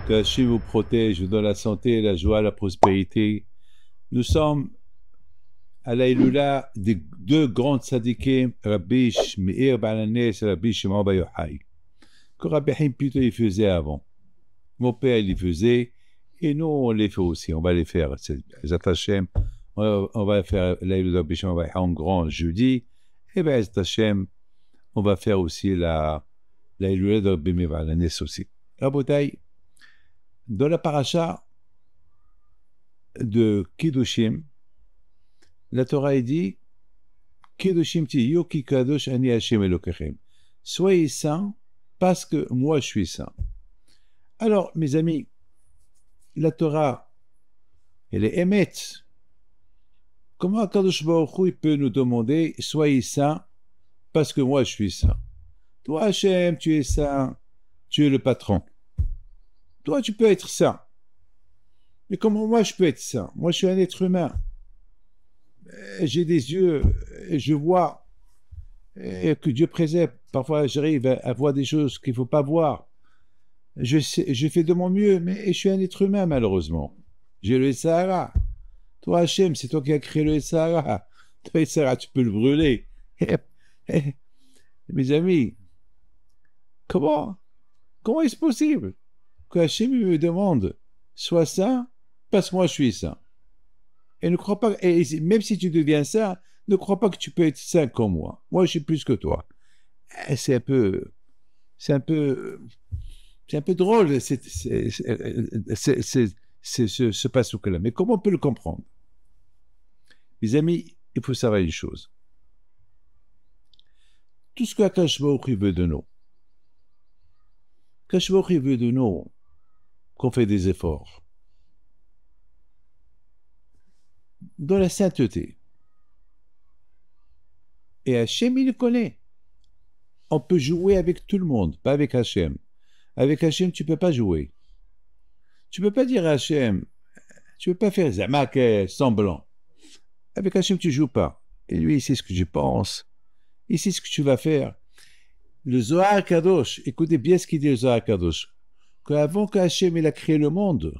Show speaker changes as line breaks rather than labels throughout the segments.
Que Hachem vous protège, vous donne la santé, la joie, la prospérité. Nous sommes à l'Aïloula des deux grands tzadikim, Rabbi Meir Balanes et Rabbi Shimon Bar Yochai, que Rabbi Haim plutôt il faisait avant. Mon père il les faisait, et nous on les fait aussi, on va les faire. Zat Hashem, on va faire l'Aïloula Rabbi Shimon Bar Yochai en grand jeudi, et bien Zat Hashem, on va faire aussi l'Aïloula de Rabbi Meir Balanes aussi. Rabotai, dans la paracha de Kiddushim, la Torah dit Kiddushim tiyu ki kadosh ani Hashem Elokechem. Soyez saints parce que moi je suis saint. Alors, mes amis, la Torah, elle est émette. Comment Kadosh Baruch Hu peut nous demander soyez saints parce que moi je suis saint? Toi, Hashem, tu es saint, tu es le patron. Toi, tu peux être saint. Mais comment moi je peux être saint? Moi, je suis un être humain. J'ai des yeux, je vois, et que Dieu préserve. Parfois, j'arrive à voir des choses qu'il ne faut pas voir. Je fais de mon mieux, mais je suis un être humain, malheureusement. J'ai le Sahara. Toi, Hachem, c'est toi qui as créé le Sahara. Toi, le Sahara, tu peux le brûler. Mes amis, comment est-ce possible que Hachem me demande sois saint parce que moi je suis saint? Et ne crois pas, et même si tu deviens saint, ne crois pas que tu peux être saint comme moi. Moi, je suis plus que toi. C'est un peu drôle, ce passouk-là. Mais comment on peut le comprendre? Mes amis, il faut savoir une chose. Tout ce qu'Akash Baruch Hu veut de nous, Akash Baruch Hu veut de nous qu'on fait des efforts dans la sainteté. Et Hachem, il le connaît. On peut jouer avec tout le monde, pas avec Hachem. Avec Hachem, tu ne peux pas jouer. Tu ne peux pas dire à Hachem, tu ne peux pas faire Zamak semblant. Avec Hachem, tu ne joues pas. Et lui, il sait ce que tu penses. Il sait ce que tu vas faire. Le Zohar Kadosh, écoutez bien ce qu'il dit le Zohar Kadosh, qu'avant qu'Hachem il a créé le monde,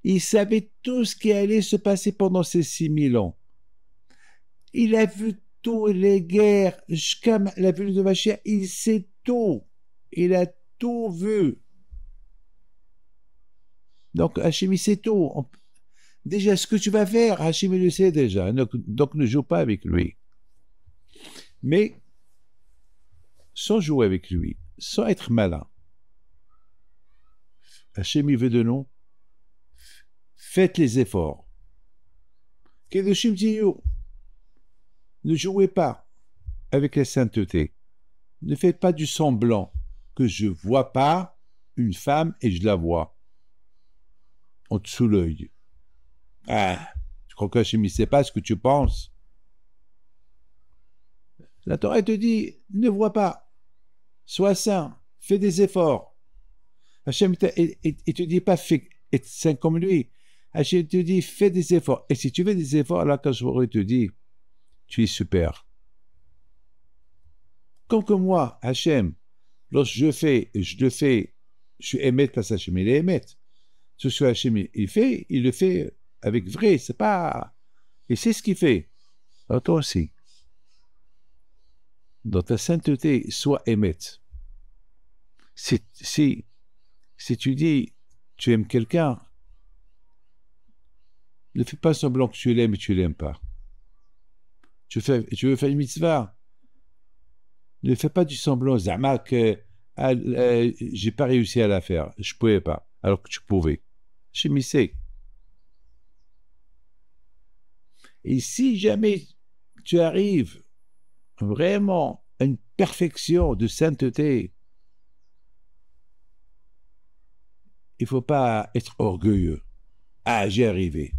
il savait tout ce qui allait se passer pendant ces 6000 ans. Il a vu toutes les guerres, jusqu'à la venue de Mashiach, il sait tout. Il a tout vu. Donc Hachem il sait tout. Déjà, ce que tu vas faire, Hachem il le sait déjà. Donc ne joue pas avec lui. Mais sans jouer avec lui, sans être malin, Hachem il veut de nous. Faites les efforts. Kedoshim tiyu. Ne jouez pas avec la sainteté. Ne faites pas du semblant que je ne vois pas une femme et je la vois en dessous l'œil. Ah, je crois qu'Hachem ne sait pas ce que tu penses. La Torah te dit, ne vois pas. Sois saint. Fais des efforts. Hachem ne te dit pas fais, être saint comme lui. Hachem te dit fais des efforts. Et si tu fais des efforts, alors quand je te dis tu es super. Comme que moi, Hachem, lorsque je le fais, je suis émet parce qu'Hachem il est émet. Ce que Hachem il le fait avec vrai, c'est pas. Et c'est ce qu'il fait. Alors toi aussi. Dans ta sainteté, sois émet. Si tu dis tu aimes quelqu'un, ne fais pas semblant que tu l'aimes et tu l'aimes pas. Tu veux faire une mitzvah, ne fais pas du semblant, Zama, que j'ai pas réussi à la faire, je pouvais pas, alors que tu pouvais. Je m'y sais. Et si jamais tu arrives vraiment à une perfection de sainteté, il ne faut pas être orgueilleux. Ah, j'ai arrivé.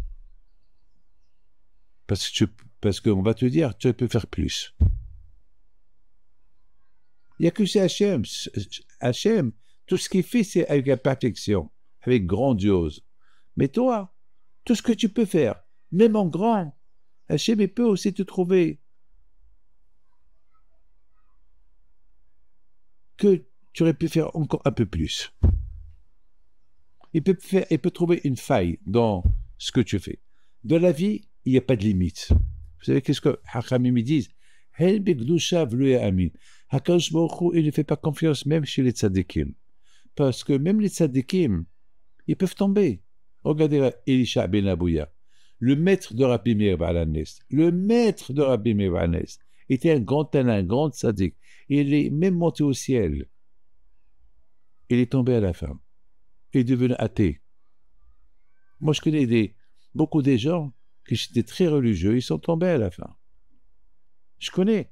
Parce qu'on va te dire, tu peux faire plus. Il n'y a que c'est Hachem. Hachem, tout ce qu'il fait, c'est avec la perfection, avec grandiose. Mais toi, tout ce que tu peux faire, même en grand, Hachem peut aussi te trouver que tu aurais pu faire encore un peu plus. il peut trouver une faille dans ce que tu fais. Dans la vie, il n'y a pas de limite. Vous savez qu'est-ce que Hakhamim disent? Il ne fait pas confiance même chez les tzadikim. Parce que même les tzadikim, ils peuvent tomber. Regardez Elisha ben Abouya, le maître de Rabbi Meir Baal HaNes. Le maître de Rabbi Meir Baal HaNes était un grand talent, un grand tzadik. Il est même monté au ciel. Il est tombé à la fin. Il est devenu athée. Moi, je connais beaucoup de gens qui étaient très religieux, ils sont tombés à la fin. Je connais.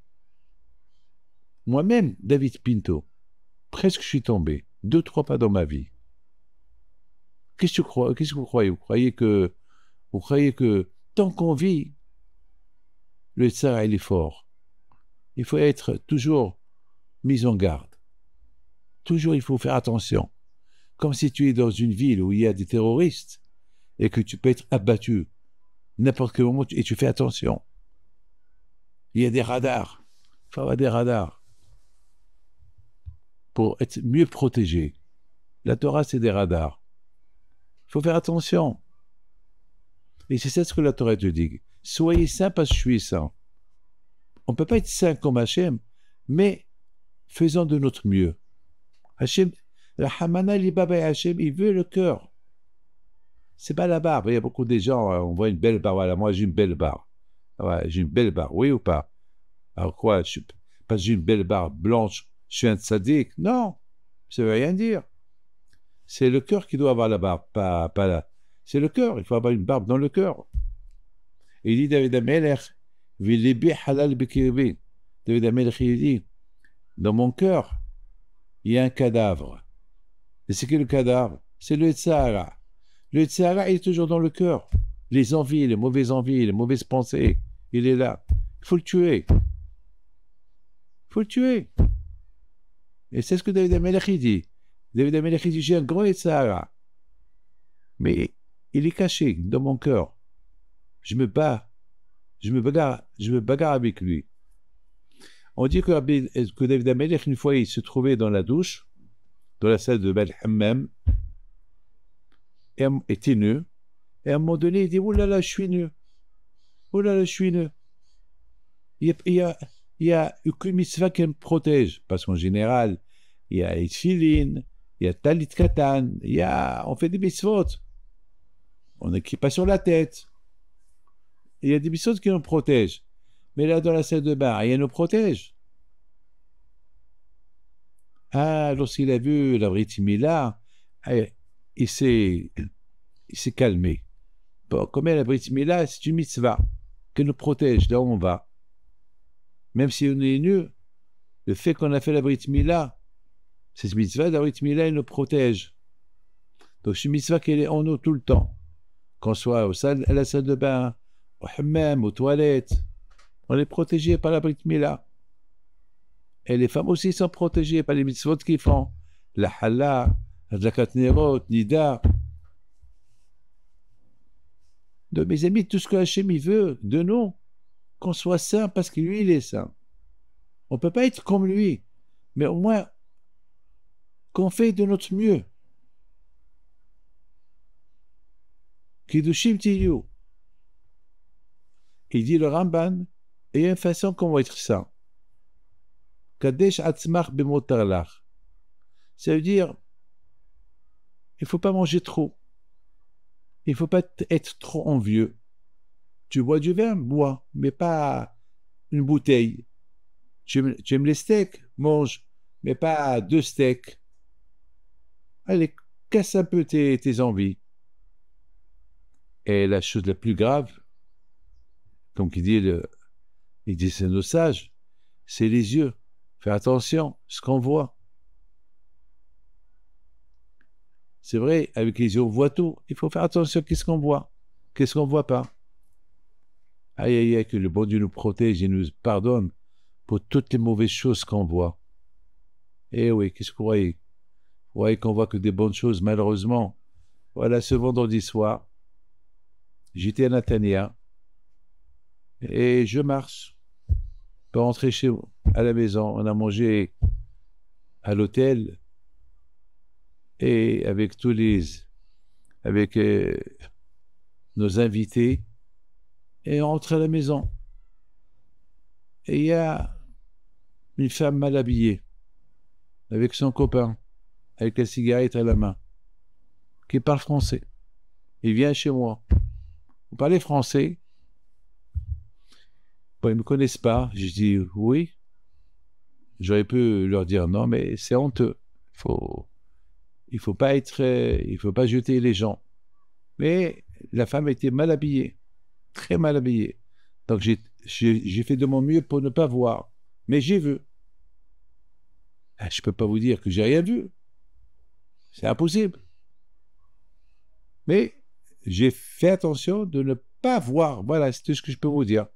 Moi-même, David Pinto, presque je suis tombé. 2-3 pas dans ma vie. Qu'est-ce que vous croyez? Vous croyez que tant qu'on vit, le tsar, il est fort. Il faut être toujours mis en garde. Toujours, il faut faire attention. Comme si tu es dans une ville où il y a des terroristes et que tu peux être abattu n'importe quel moment et tu fais attention. Il y a des radars. Il faut avoir des radars pour être mieux protégé. La Torah, c'est des radars. Il faut faire attention. Et c'est ça ce que la Torah te dit. Soyez saints parce que je suis saint. On ne peut pas être saint comme Hachem, mais faisons de notre mieux. Hachem, la Hamana Libaba et Hachem, il veut le cœur. C'est pas la barbe. Il y a beaucoup de gens, on voit une belle barbe. Voilà, moi j'ai une belle barbe. Ouais, j'ai une belle barbe, oui ou pas? Alors quoi, parce que j'ai une belle barbe blanche, je suis un tzaddik? Non, ça ne veut rien dire. C'est le cœur qui doit avoir la barbe, pas la... C'est le cœur, il faut avoir une barbe dans le cœur. Et il dit David Amelech, Vilibi halal bikirbi. David Amelech, il dit, dans mon cœur, il y a un cadavre. Et c'est qui le cadavre? C'est le Tzahara. Le Tzahara, il est toujours dans le cœur. Les envies, les mauvaises pensées, il est là. Il faut le tuer. Il faut le tuer. Et c'est ce que David Amelech dit. David Amelech dit, j'ai un grand Tzahara. Mais il est caché dans mon cœur. Je me bagarre avec lui. On dit que David Amelech, une fois, il se trouvait dans la douche, dans la salle de Bal Hammam, et était nu. Et à un moment donné, il dit, oh là là, je suis nu. Oh là là, je suis nu. Il y a aucune mitzvah qui me protège. Parce qu'en général, il y a Tfilin, il y a Talit Katan, on fait des mitzvot. On n'écrit pas sur la tête. Il y a des mitzvot qui nous protègent. Mais là, dans la salle de bain, rien ne nous protège. Ah, lorsqu'il a vu la Brit Mila, il s'est calmé. Bon, comme la Brit Mila, c'est une mitzvah qui nous protège là où on va. Même si on est nu, le fait qu'on a fait la Brit Mila, cette mitzvah, la Brit Mila, elle nous protège. Donc, c'est une mitzvah qui est en nous tout le temps. Qu'on soit à la salle de bain, au hammam, aux toilettes, on est protégé par la Brit Mila. Et les femmes aussi sont protégées par les mitzvot qu'ils font. La Halla, Hadlakat Nerot, Nida. Donc, mes amis, tout ce que Hachem il veut de nous, qu'on soit saint parce que lui, il est saint. On ne peut pas être comme lui, mais au moins qu'on fait de notre mieux. Kiddushim Tiyu. Il dit le Ramban, il y a une façon qu'on va être saint. Kadesh Atzmach Bemotarlach. Ça veut dire, il ne faut pas manger trop. Il ne faut pas être trop envieux. Tu bois du vin, bois, mais pas une bouteille. Tu aimes les steaks, mange, mais pas 2 steaks. Allez, casse un peu tes envies. Et la chose la plus grave, comme il dit c'est nos sages, c'est les yeux. Fais attention à ce qu'on voit. C'est vrai, avec les yeux, on voit tout. Il faut faire attention à qu'est-ce qu'on voit, qu'est-ce qu'on ne voit pas. Aïe, aïe, aïe, que le bon Dieu nous protège et nous pardonne pour toutes les mauvaises choses qu'on voit. Eh oui, qu'est-ce que vous croyez? Vous croyez qu'on voit que des bonnes choses, malheureusement. Voilà, ce vendredi soir, j'étais à Natania et je marche pour rentrer à la maison. On a mangé à l'hôtel et avec tous les avec nos invités, et on rentre à la maison. Et il y a une femme mal habillée, avec son copain, avec la cigarette à la main, qui parle français. Il vient chez moi. Vous parlez français? Bon, ils ne me connaissent pas. Je dis oui. J'aurais pu leur dire non, mais c'est honteux. Il faut pas il faut pas jeter les gens. Mais la femme était mal habillée, très mal habillée. Donc j'ai fait de mon mieux pour ne pas voir. Mais j'ai vu. Je peux pas vous dire que j'ai rien vu. C'est impossible. Mais j'ai fait attention de ne pas voir. Voilà, c'est tout ce que je peux vous dire.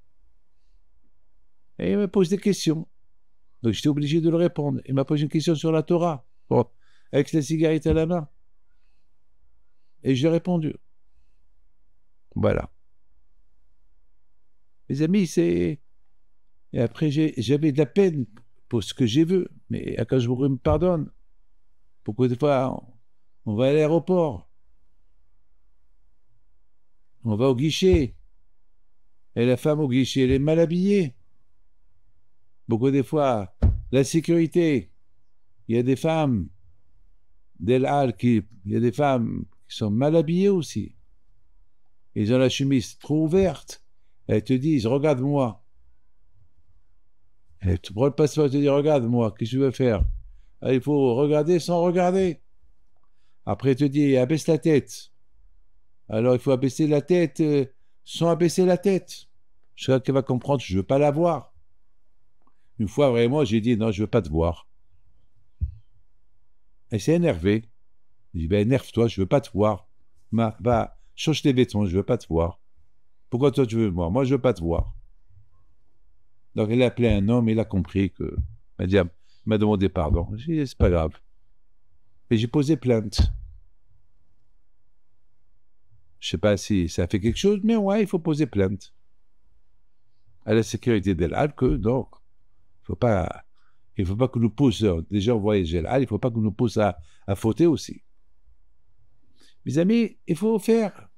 Et il me pose des questions. Donc j'étais obligé de le répondre. Il m'a posé une question sur la Torah. Bon, avec la cigarette à la main. Et j'ai répondu. Voilà. Mes amis, c'est... Et après, j'avais de la peine pour ce que j'ai vu. Mais quand je me pardonne, pourquoi des fois, on va à l'aéroport, on va au guichet, et la femme au guichet, elle est mal habillée. Beaucoup des fois, la sécurité, il y a des femmes, il y a des femmes qui sont mal habillées aussi. Ils ont la chemise trop ouverte. Elles te disent, regarde-moi. Et tu prends le passeport et te dis, regarde-moi, qu'est-ce que tu veux faire? Alors, il faut regarder sans regarder. Après, il te dit, abaisse la tête. Alors, il faut abaisser la tête sans abaisser la tête. Chacun va comprendre, je ne veux pas la voir. Une fois, vraiment, j'ai dit, non, je ne veux pas te voir. Elle s'est énervée. J'ai dit, ben, énerve-toi, je ne veux pas te voir. Va, change tes vêtements, je ne veux pas te voir. Pourquoi toi, tu veux me voir? Moi, je ne veux pas te voir. Donc, elle a appelé un homme, il a compris que... Il m'a demandé pardon. J'ai dit, c'est pas grave. Et j'ai posé plainte. Je ne sais pas si ça a fait quelque chose, mais ouais, il faut poser plainte. À la sécurité d'El Al, que donc, il ne faut pas que nous pousse, déjà on voyage El Al, il ne faut pas que nous pousse à fauter aussi. Mes amis, il faut faire.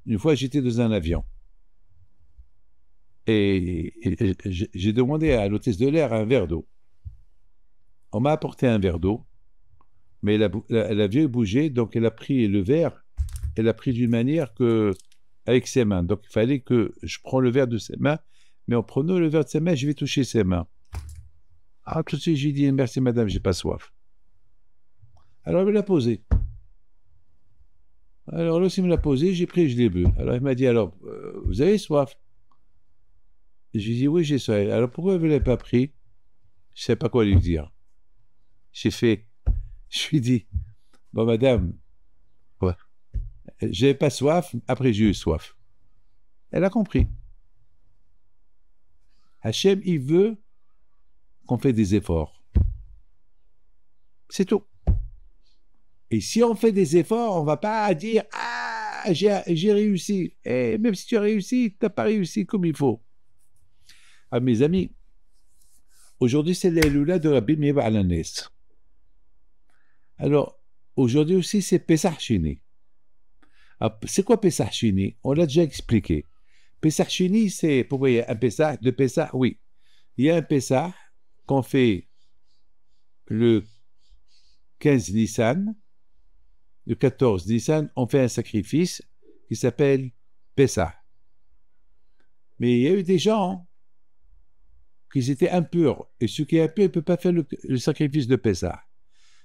Une fois, j'étais dans un avion. Et j'ai demandé à l'hôtesse de l'air un verre d'eau. On m'a apporté un verre d'eau, mais l'avion bougeait, donc elle a pris le verre, elle a pris d'une manière que, avec ses mains. Donc il fallait que je prenne le verre de ses mains, mais en prenant le verre de ses mains, je vais toucher ses mains. Ah, tout de suite, j'ai dit merci madame, j'ai pas soif. Alors elle me l'a posé. Alors là, il me l'a posé, j'ai pris, je l'ai bu. Alors il m'a dit, alors, vous avez soif? J'ai dit, oui, j'ai soif. Alors pourquoi vous ne l'avez pas pris? Je ne sais pas quoi lui dire. Je lui ai dit, bon madame, ouais, j'avais pas soif, après j'ai eu soif. Elle a compris. Hachem, il veut qu'on fait des efforts. C'est tout. Et si on fait des efforts, on ne va pas dire, ah, j'ai réussi. Et même si tu as réussi, tu n'as pas réussi comme il faut. Ah, mes amis, aujourd'hui, c'est l'Eloula de Rabbi Meir Alanes. Alors, aujourd'hui aussi, c'est Pesach Sheni. C'est quoi Pesach Sheni? On l'a déjà expliqué. Pesach Sheni, c'est, pourquoi il y a un Pesach? De Pesach, oui. Il y a un Pesach qu'on fait le 15 Nissan, le 14 Nissan, on fait un sacrifice qui s'appelle Pesach. Mais il y a eu des gens qui étaient impurs. Et ceux qui sont impurs, ils ne peuvent pas faire le sacrifice de Pesach.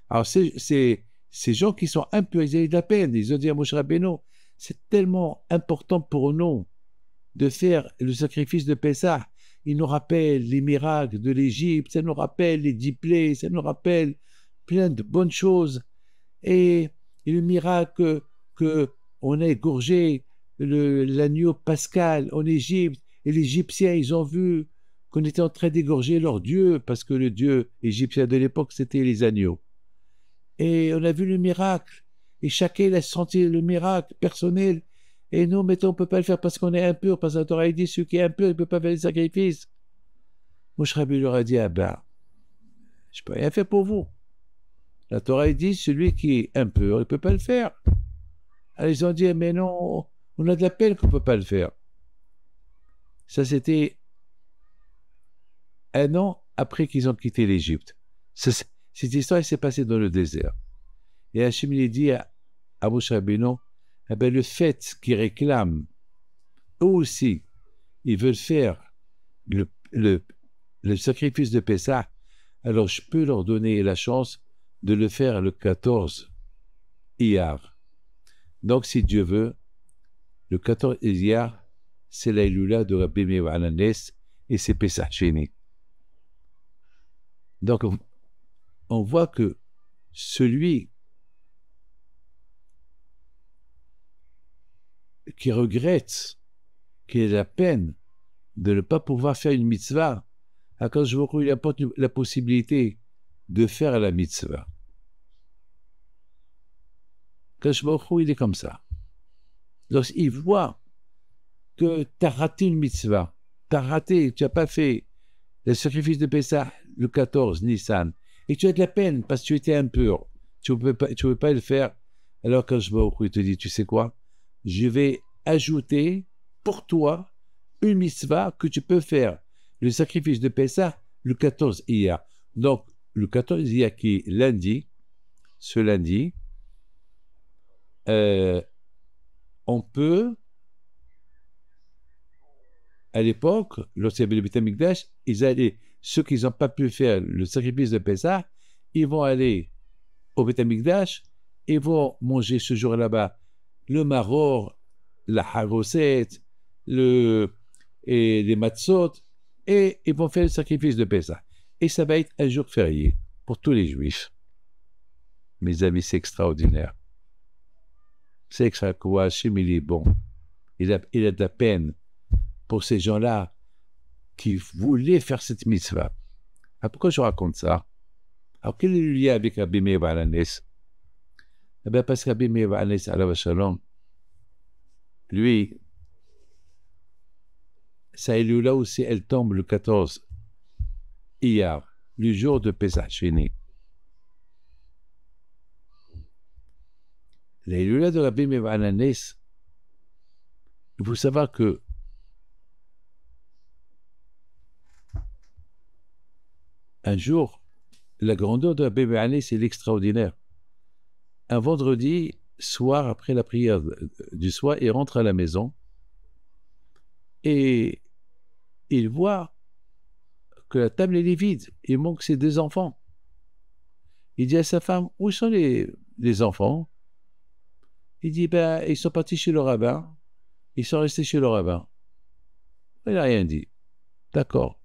Alors, ces gens qui sont impurs, ils ont de la peine. Ils ont dit à Moshe Rabbeinu, c'est tellement important pour nous de faire le sacrifice de Pesach. Il nous rappelle les miracles de l'Égypte, ça nous rappelle les 10 plaies, ça nous rappelle plein de bonnes choses. Et le miracle qu'on a égorgé l'agneau pascal en Égypte, et les Égyptiens, ils ont vu qu'on était en train d'égorger leur dieu, parce que le dieu égyptien de l'époque, c'était les agneaux. Et on a vu le miracle, et chacun a senti le miracle personnel. Et nous, mettons, on ne peut pas le faire parce qu'on est impur, parce que la Torah dit, celui qui est impur, il ne peut pas faire les sacrifices. Moshe Rabbeinu leur a dit, ah ben, je ne peux rien faire pour vous. La Torah dit, celui qui est impur, il ne peut pas le faire. Alors ils ont dit, mais non, on a de la peine qu'on ne peut pas le faire. Ça, c'était 1 an après qu'ils ont quitté l'Égypte. Cette histoire s'est passée dans le désert. Et Hachem lui dit à Moshe Rabbeinu, eh ben, le fait qu'ils réclament, eux aussi, ils veulent faire le sacrifice de Pessah, alors je peux leur donner la chance de le faire le 14 Iyar. Donc, si Dieu veut, le 14 Iyar, c'est la Iloula de Rabbi Meir Ananes et c'est Pessah Sheni. Donc, on voit que celui qui regrette, qui a la peine de ne pas pouvoir faire une mitzvah, quand je vois qu'il apporte la possibilité de faire la mitzvah. Quand je vois il est comme ça. Donc, il voit que tu as raté une mitzvah, tu as raté, tu n'as pas fait le sacrifice de Pessah le 14 Nissan, et tu as de la peine parce que tu étais impur, tu ne peux pas le faire. Alors quand je vois il te dit, tu sais quoi, je vais ajouter pour toi une mitzvah que tu peux faire, le sacrifice de Pessah le 14 Iyar. Donc, le 14 Iyar qui est lundi, ce lundi, on peut, à l'époque, lorsqu'il y avait le Beit HaMikdash, ils allaient, ceux qui n'ont pas pu faire le sacrifice de Pessah, ils vont aller au Beit HaMikdash, ils vont manger ce jour là-bas le maror, la haroset, et les matzot, et ils vont faire le sacrifice de Pessah. Et ça va être un jour férié pour tous les juifs. Mes amis, c'est extraordinaire. C'est extraordinaire. Hachem, il est bon. Il a de la peine pour ces gens-là qui voulaient faire cette mitzvah. Alors pourquoi je raconte ça? Alors quel est le lien avec Rabbi Meir Ananes? Eh bien parce que Rabbi Meir Ananes, alav shalom, lui, sa Elula aussi, elle tombe le 14 Iyar, le jour de Pesach Sheni. La Elula de Rabbi Meir Ananes, il faut savoir que un jour, la grandeur de Rabbi Meir Ananes est extraordinaire. Un vendredi soir, après la prière du soir, il rentre à la maison et il voit que la table est vide. Il manque ses 2 enfants. Il dit à sa femme, où sont les enfants? Il dit, ben, ils sont partis chez le rabbin. Ils sont restés chez le rabbin. Il n'a rien dit. D'accord.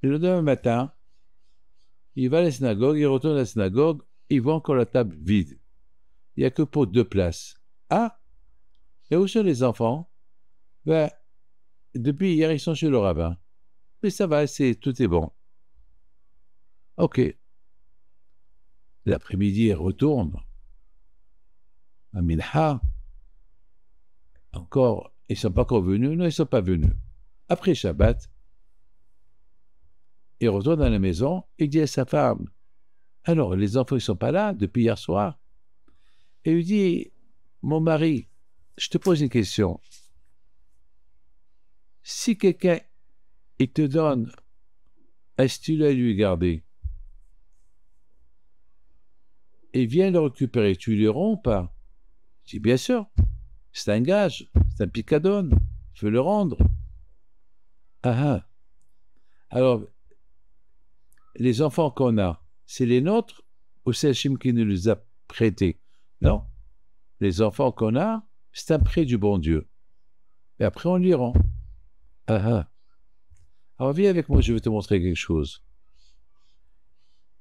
Et le lendemain matin, il va à la synagogue, il retourne à la synagogue, il voit encore la table vide. Il n'y a que pour 2 places. Ah, et où sont les enfants? Ben, depuis hier, ils sont chez le rabbin. Mais ça va, tout est bon. Ok. L'après-midi, il retourne à Minha. Encore, ils ne sont pas encore venus? Non, ils ne sont pas venus. Après Shabbat, il retourne à la maison, il dit à sa femme, alors, les enfants ne sont pas là depuis hier soir? Et il dit, mon mari, je te pose une question. Si quelqu'un, il te donne un stylo à lui garder, et vient le récupérer, tu lui rends ou pas? Je dis, bien sûr, c'est un gage, c'est un picadone, je veux le rendre. Ah ah. Alors, les enfants qu'on a, c'est les nôtres ou c'est Hachem qui nous les a prêtés? Non. Les enfants qu'on a, c'est un prêt du bon Dieu. Et après, on les rend. Ah ah. Alors, viens avec moi, je vais te montrer quelque chose.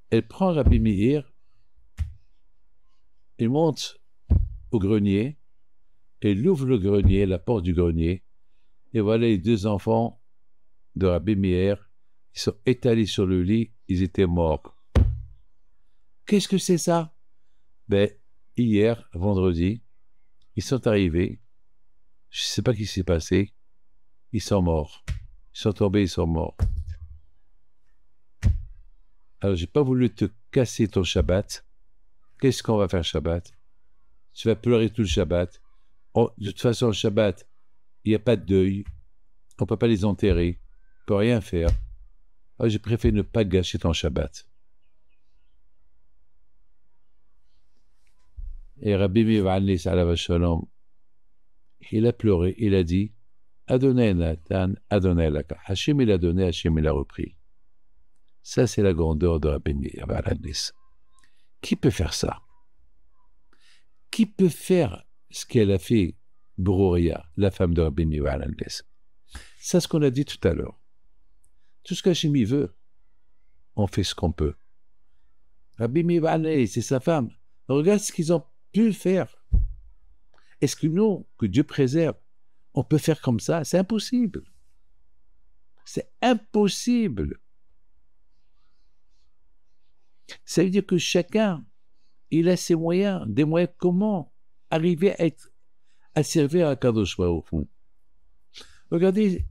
Elle prend Rabbi Meir, elle monte au grenier, elle ouvre le grenier, la porte du grenier, et voilà les 2 enfants de Rabbi Meir, ils sont étalés sur le lit, ils étaient morts. Qu'est-ce que c'est ça? Ben, hier, vendredi, ils sont arrivés, je ne sais pas ce qui s'est passé, ils sont morts. Ils sont tombés, ils sont morts. Alors, j'ai pas voulu te casser ton Shabbat. Qu'est-ce qu'on va faire Shabbat? tu vas pleurer tout le Shabbat. Oh, de toute façon, le Shabbat, il n'y a pas de deuil. On ne peut pas les enterrer. On ne peut rien faire. Alors, j'ai préféré ne pas gâcher ton Shabbat. Et Rabbi Meir Anlis, alav shalom, il a pleuré, il a dit Adonai Natan, Adonai Laka. Hachem il a donné, Hachem il a repris. Ça, c'est la grandeur de Rabbi Meir Anlis. Qui peut faire ça? Qui peut faire ce qu'elle a fait, Brouria, la femme de Rabbi Meir Anlis? C'est ce qu'on a dit tout à l'heure. Tout ce qu'Hachem veut, on fait ce qu'on peut. Rabbi Meir Anlis, c'est sa femme. Regarde ce qu'ils ont pu faire. Est-ce que nous, que Dieu préserve, on peut faire comme ça? C'est impossible. C'est impossible. Ça veut dire que chacun, il a ses moyens, des moyens comment arriver à servir à Kadosh Baruch Hu. Regardez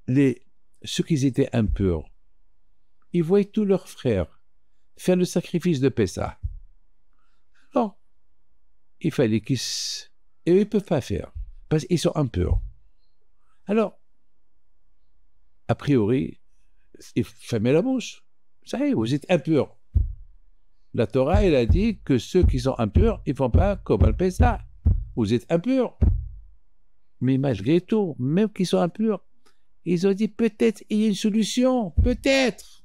ceux qui étaient impurs. Ils voyaient tous leurs frères faire le sacrifice de Pessah. Alors, il fallait qu'ils... Et eux, ils ne peuvent pas faire, parce qu'ils sont impurs. Alors, a priori, il fermait la bouche. Ça y est, vous êtes impurs. La Torah, elle a dit que ceux qui sont impurs, ils ne font pas comme le Pessah. Vous êtes impurs. Mais malgré tout, même qu'ils sont impurs, ils ont dit peut-être il y a une solution, peut-être.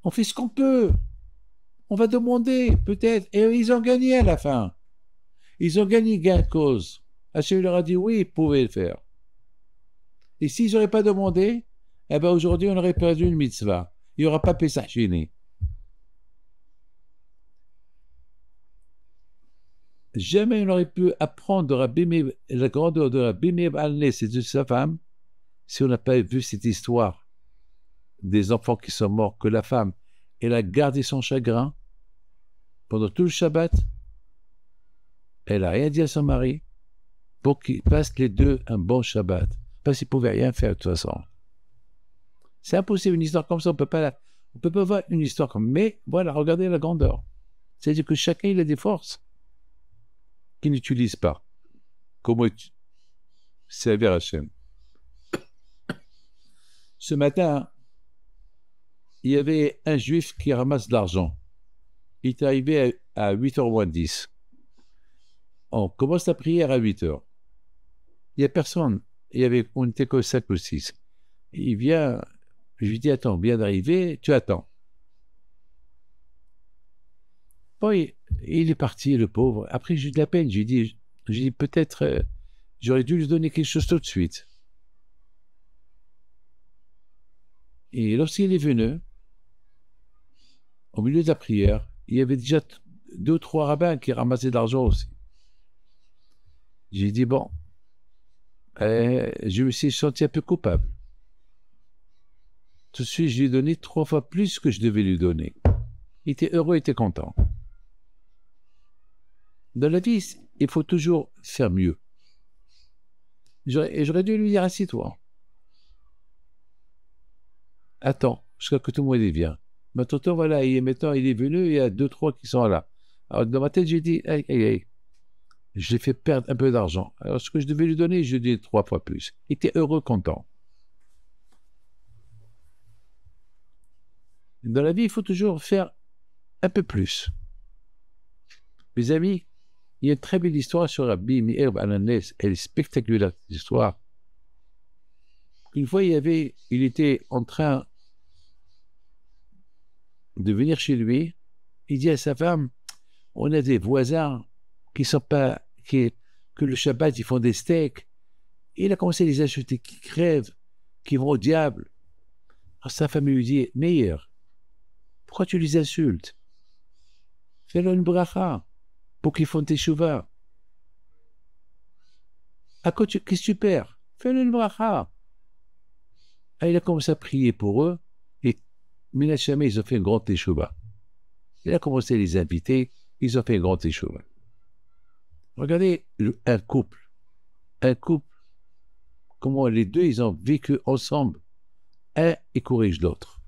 On fait ce qu'on peut. On va demander, peut-être. Et ils ont gagné à la fin. Ils ont gagné gain de cause. Hachem leur a dit oui, ils pouvaient le faire. Et s'ils n'auraient pas demandé, eh ben aujourd'hui, on aurait perdu une mitzvah. Il n'y aura pas Pessah Sheni. Jamais on n'aurait pu apprendre la grandeur de Rabbi Meir Anlis et de sa femme si on n'a pas vu cette histoire des enfants qui sont morts, que la femme, elle a gardé son chagrin pendant tout le Shabbat. Elle n'a rien dit à son mari pour qu'ils passent les deux un bon Shabbat. Parce qu'ils ne pouvaient rien faire de toute façon. C'est impossible, une histoire comme ça, on ne peut pas voir une histoire comme ça. Mais voilà, regardez la grandeur. C'est-à-dire que chacun, il a des forces qu'il n'utilise pas. Comment servir Hachem. Ce matin, il y avait un juif qui ramasse de l'argent. Il est arrivé à 8h moins 10. On commence la prière à 8h. Il n'y a personne. On n'était que 5 ou 6. Il vient, je lui dis, attends, viens d'arriver, tu attends. Bon, il est parti, le pauvre. Après, j'ai eu de la peine. J'ai dit peut-être, j'aurais dû lui donner quelque chose tout de suite. Et lorsqu'il est venu, au milieu de la prière, il y avait déjà 2 ou 3 rabbins qui ramassaient de l'argent aussi. J'ai dit, bon, je me suis senti un peu coupable. Tout de suite, je lui ai donné 3 fois plus que je devais lui donner. Il était heureux, il était content. Dans la vie, il faut toujours faire mieux. J'aurais dû lui dire, assis-toi. Attends, jusqu'à ce que tout le monde vienne. Maintenant, voilà, il est venu, il y a 2, 3 qui sont là. Alors, dans ma tête, j'ai dit, hey. Je l'ai fait perdre un peu d'argent. Alors, ce que je devais lui donner, je lui ai donné 3 fois plus. Il était heureux, content. Dans la vie, il faut toujours faire un peu plus. Mes amis, il y a une très belle histoire sur Rabbi Meir Anlis. Elle est spectaculaire, cette histoire. Une fois, il était en train de venir chez lui. Il dit à sa femme, on a des voisins qui sont pas, que le Shabbat, ils font des steaks. Et il a commencé à les acheter, qui crèvent, qui vont au diable. Alors sa femme lui dit, Meir, pourquoi tu les insultes? Fais-leur une bracha pour qu'ils font tes chouvas. Qu'est-ce que tu perds? Fais-leur une bracha. Et il a commencé à prier pour eux. Et Minachame, ils ont fait un grand teshuva. Il a commencé à les inviter. Ils ont fait un grand teshuva. Regardez un couple, comment les deux, ils ont vécu ensemble. Un, il corrige l'autre.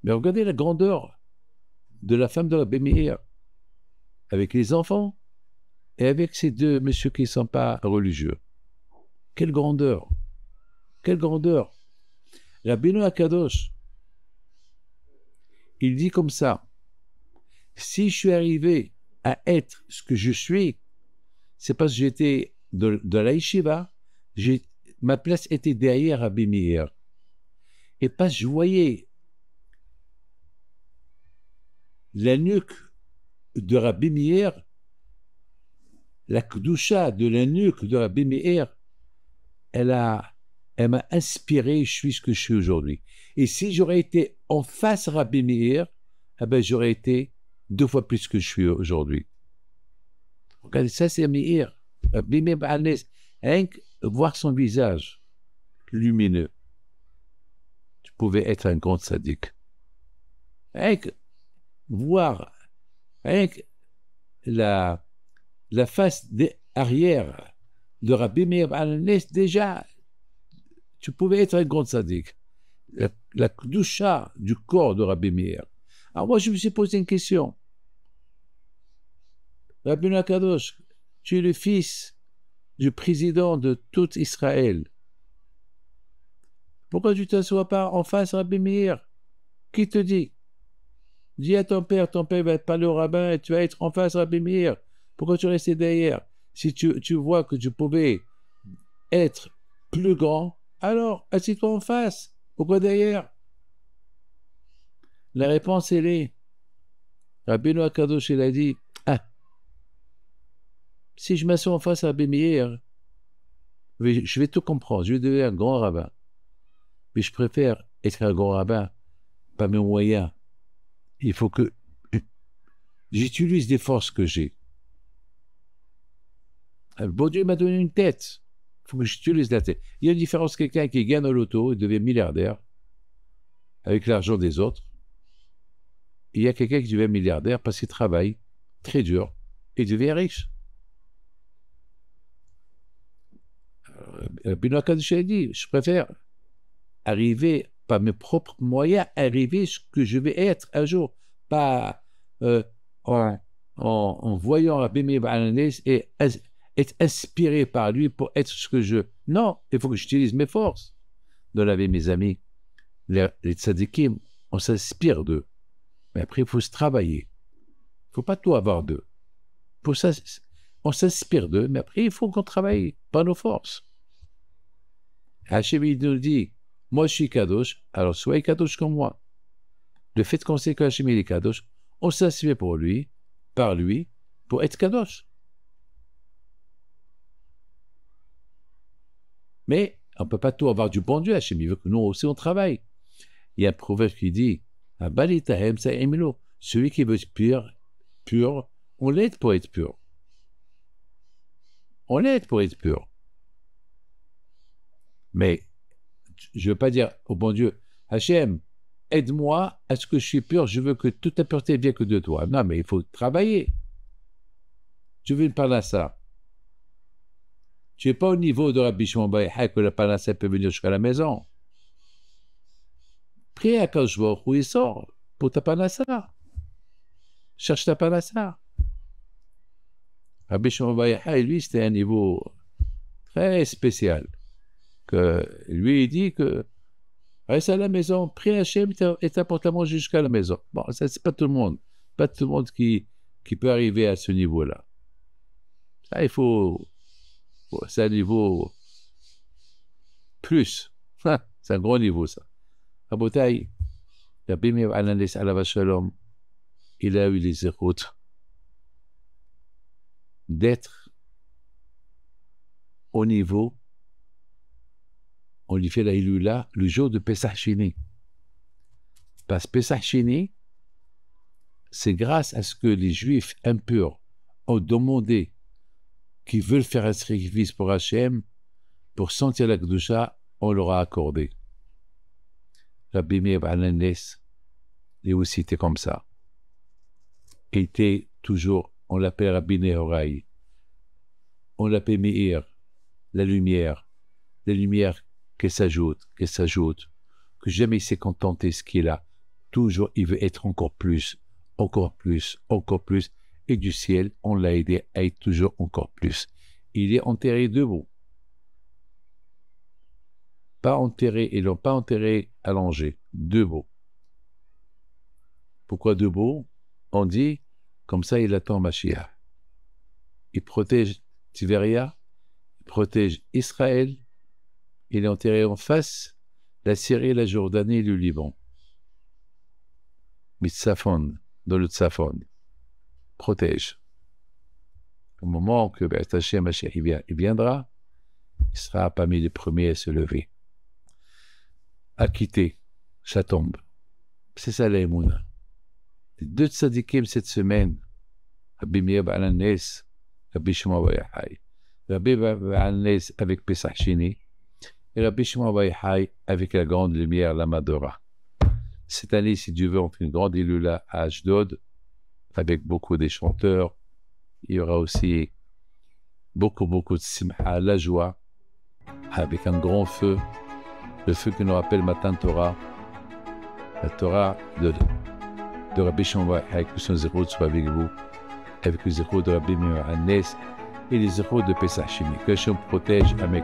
Mais regardez la grandeur de la femme de Rabbi Meir. avec les enfants et avec ces deux messieurs qui ne sont pas religieux. Quelle grandeur! Quelle grandeur! Rabbeinu Akadosh, il dit comme ça, si je suis arrivé à être ce que je suis, c'est parce que j'étais de la yeshiva, ma place était derrière Rabbi Meir. Et parce que je voyais la nuque de Rabbi Meir, la kedusha de la nuque de Rabbi Meir, elle m'a inspiré, je suis ce que je suis aujourd'hui. Et si j'aurais été en face Rabbi Meir, eh ben j'aurais été 2 fois plus que je suis aujourd'hui. Regardez, ça c'est Meir. Rabbi Meir Ba'alnes, rien que voir son visage lumineux, tu pouvais être un grand sadique. Rien que voir, rien que la face arrière de Rabbi Meir Ba'alnes, déjà, tu pouvais être un grand sadique. La kedusha du corps de Rabbi Meir. Alors moi, je me suis posé une question. Rabbeinu Akadosh, tu es le fils du président de tout Israël. Pourquoi tu ne t'assois pas en face Rabbi Meir? Qui te dit? Dis à ton père va parler au rabbin et tu vas être en face Rabbi Meir. Pourquoi tu restes derrière? Si tu vois que tu pouvais être plus grand, alors assis-toi en face. Pourquoi derrière? La réponse, elle est, Rabbeinu Akadosh, il a dit, si je m'assois en face à Rabbi Meir, je vais tout comprendre, je vais devenir un grand rabbin. Mais je préfère être un grand rabbin, pas mes moyens. Il faut que j'utilise des forces que j'ai. Le bon Dieu m'a donné une tête. Il faut que j'utilise la tête. Il y a une différence, quelqu'un qui gagne au loto et devient milliardaire avec l'argent des autres. Il y a quelqu'un qui devient milliardaire parce qu'il travaille très dur et devient riche. Benoît Kadosh a dit, je préfère arriver par mes propres moyens, arriver ce que je vais être un jour, pas en voyant Rabbi Meir Ba'alnes et être inspiré par lui pour être ce que je... Non, il faut que j'utilise mes forces. Dans la vie, mes amis, les tzadikim, on s'inspire d'eux. Mais après, il faut se travailler. Il ne faut pas tout avoir d'eux. Pour ça, on s'inspire d'eux, mais après, il faut qu'on travaille, pas nos forces. Hachem, il nous dit, moi, je suis Kadosh, alors soyez Kadosh comme moi. Le fait qu'on sait qu'Hachem, il est Kadosh, on s'inspire pour lui, par lui, pour être Kadosh. Mais on ne peut pas tout avoir du bon Dieu, Hachem, il veut que nous aussi, on travaille. Il y a un proverbe qui dit, celui qui veut être pur, on l'aide pour être pur. On l'aide pour être pur. Mais je ne veux pas dire au bon Dieu, Hachem, aide-moi à ce que je suis pur, je veux que toute la pureté vienne que de toi. Non, mais il faut travailler. Je veux une parnassa. Tu n'es pas au niveau de Rabbi Shimon Bar Yochai que la parnassa peut venir jusqu'à la maison. Prie à Kadosh Baruch Hu, il sort pour ta parnassa. Cherche ta parnassa. Rabbi Shimon Bar Yochai, lui, c'était un niveau très spécial. Que lui, il dit que reste à la maison, prie Hachem et t'apporte à manger jusqu'à la maison. Bon, ça, c'est pas tout le monde. Pas tout le monde qui peut arriver à ce niveau-là. Ça, il faut... C'est un niveau plus. C'est un gros niveau, ça. Rabotai, Rabbi Meir Ba'alnes alav shalom, il a eu les écoutes d'être au niveau, on lui fait la Hilula le jour de Pesach Sheni. Parce que Pesach Sheni, c'est grâce à ce que les Juifs impurs ont demandé qu'ils veulent faire un sacrifice pour Hachem, pour sentir la Kedusha, on leur a accordé. Rabbi Meir Ba'alnes, lui aussi était comme ça. Il était toujours, on l'appelle Rabbi Nehorai. On l'appelle Meir, la lumière qui s'ajoute, que jamais il s'est contenté de ce qu'il a. Toujours, il veut être encore plus, et du ciel, on l'a aidé à être toujours encore plus. Il est enterré debout. Pas enterré, ils l'ont pas enterré allongé, debout. Pourquoi debout? On dit, comme ça il attend Mashiach. Il protège Tiberia, il protège Israël, il est enterré en face la Syrie, la Jordanie et le Liban. Mitzafon, dans le Tzafon, protège. Au moment que Hashem Mashiach il viendra, il sera parmi les premiers à se lever, à quitter sa tombe. C'est ça l'aïmouna. Les deux tzadikim cette semaine, Rabbi Meir Ba'al-Nes, Rabbi Shimon Bar Yochai. Rabbi Ba'al-Nes avec Pesach Sheni et Rabbi Shimon Bar Yochai avec la grande lumière, la Madora. Cette année, si Dieu veut, on fait une grande Ilula à Ashdod avec beaucoup des chanteurs. Il y aura aussi beaucoup de simha, la joie, avec un grand feu, le feu que nous rappelle Matan Torah, la Torah de Rabbi Shimon Bar Yochai, que son zéro soit avec vous, avec le zéro de Rabbi Meir Ba'al-Nes et les zéros de Pesach Sheni. Que Hashem protège à mes